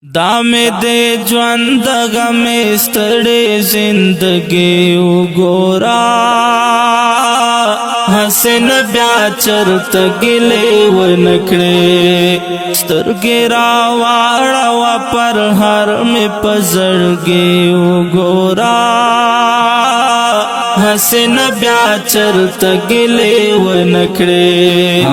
دامے دے جواندگا میں ستڑے زندگی گورا حسن بیا چرت گلے ونکڑے سترگی راواڑا و پر ہر میں پزڑگی گورا حسن بیا چرت گلے ونکڑے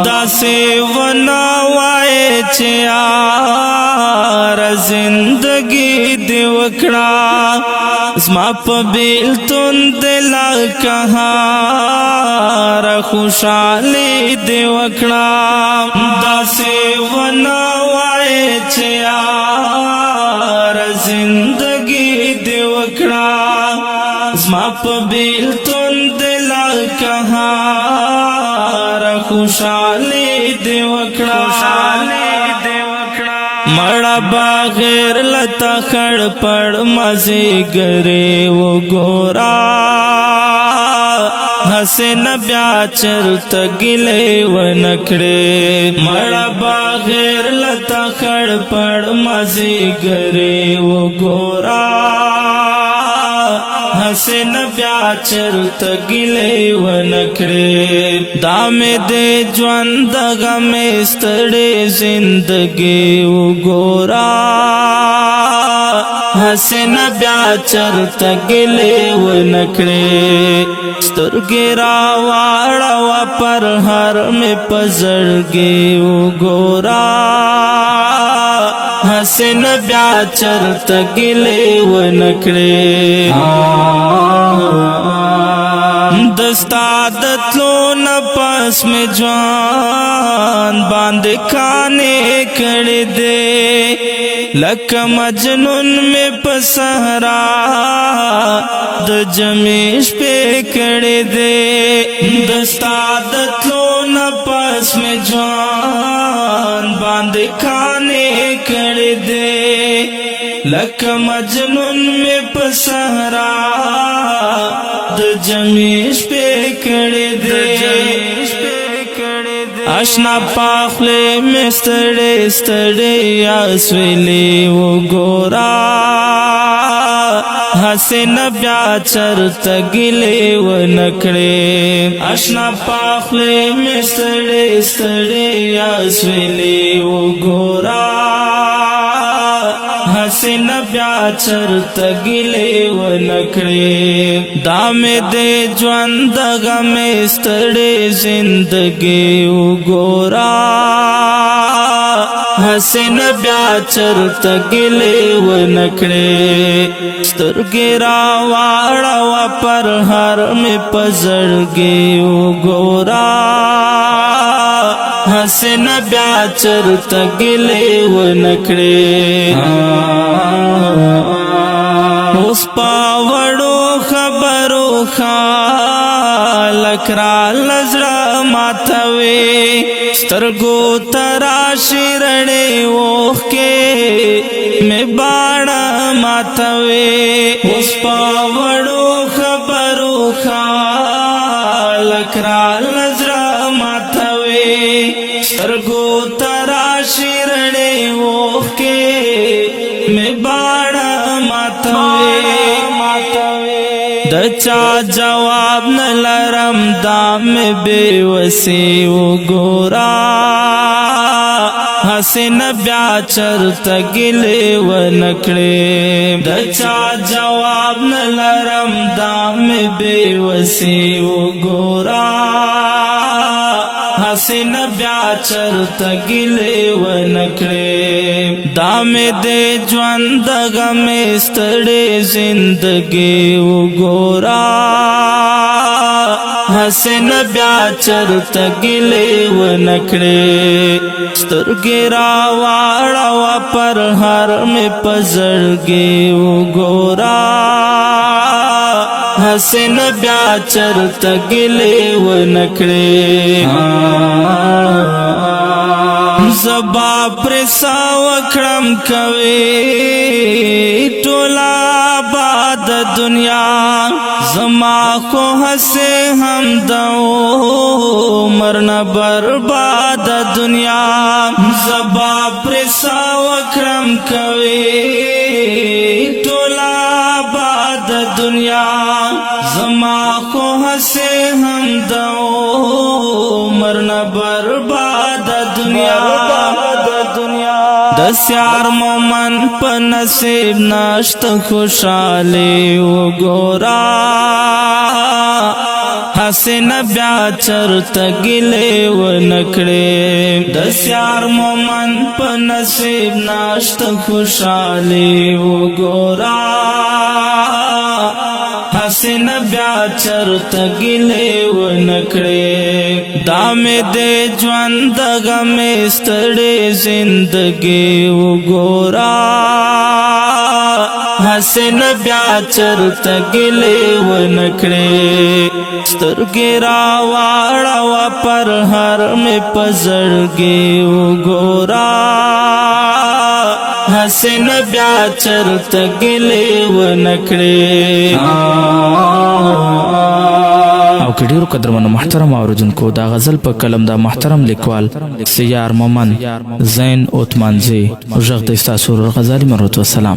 دا سے ونوائے چیار زندگی دی وکڑا زما پا بیلتون دلا کہار خوشحالی دی وکڑا دا سے ونوائے چیار زندگی دی وکڑا زما پا بیلتون دلا کہار خوشحالی دی وکڑا مڑا بغیر لتا کھڑ پڑ مزے گرے وہ گورا حسن بیا چرت گلے و نکڑے مڑا بغیر لتا کھڑ پڑ مزے گرے وہ گورا حسن بیا چرت گلے و نکڑے دامے دے جواندگا میں ستڑے زندگی گورا حسن بیا چرت گلے و نکڑے سترگی راواڑا و پر ہر میں پزڑگی گورا حسن بیا چرت گلے و نکڑے دستادت لو نپاس میں جوان باندھ کھانے کڑ دے لک مجنون میں پسہرا د جمیش پہ کڑ دے دستادت لو نپاس میں جوان باندھ کھانے کڑ دے لک مجنون میں پسہرا د جمیش پہ کڑ دے اشنا پاخلے میں ستڑے ستڑے آسویلے وہ گورا حسن بیا چرت گلے و نکڑے اشنا پاخلے میں ستڑے ستڑے آسویلے وہ گورا حسن بیا چرت گلے و نکڑے دامے دے جواندگا میں ستڑے زندگی گورا حسن بیا چرت گلے و نکڑے سترگی راواڑا و پر ہر میں پزڑگی گورا حسن بیا چرت گلے و نکڑے اس پاوڑو خبرو خالک را لزڑا ماتوے سترگو تراشی رڑے اوخ کے میں باڑا ماتوے اس پاوڑو خبرو خالک را لزڑا ماتوے سترگو تراشی رڑے اوخ کے میں باڑا دچا جواب نلرم دام بے وسی و گورا حسن بیا چرت گلے و نکڑے دچا جواب نلرم دام بے وسی و گورا حسن بیا چرت گلے و نکڑے دامے دے جواندگا میں ستڑے زندگی گورا حسن بیا چرت گلے و نکڑے سترگی راواڑا و پر ہر میں پزڑگی گورا حسن بیا چرته ګلې ونکړې زبا پرسا وکړم کوي ټولا باد دنیا زما خو هسه هم دو مرنا برباد دنیا زبا پرسا وکړم کوي ټولا باد دنیا زما خو هسه هم دو مرنا برباد دنیا د سیار مومن په نصیب ناشت خوشاله وګورا حسن بیا چرته ګلې ونکړې د سیار مومن په نصیب ناشت خوشاله وګورا حسن بیا چرته ګلې ونکړې دا مې د ژوند غمې ستړې زندګي وګورا حسن بیا چرته ګلې ونکړې سترګې راواړه پر هر مې پزړګي وګورا حسن بیا چرته ګلې ونکړې او که ډیرو قدرمنو محترم اوریدونکو دا غزل په کلم دا محترم لیکوال سیار مومن زین عثمانزی او ژغ د استاسور غزالی مرحمت والسلام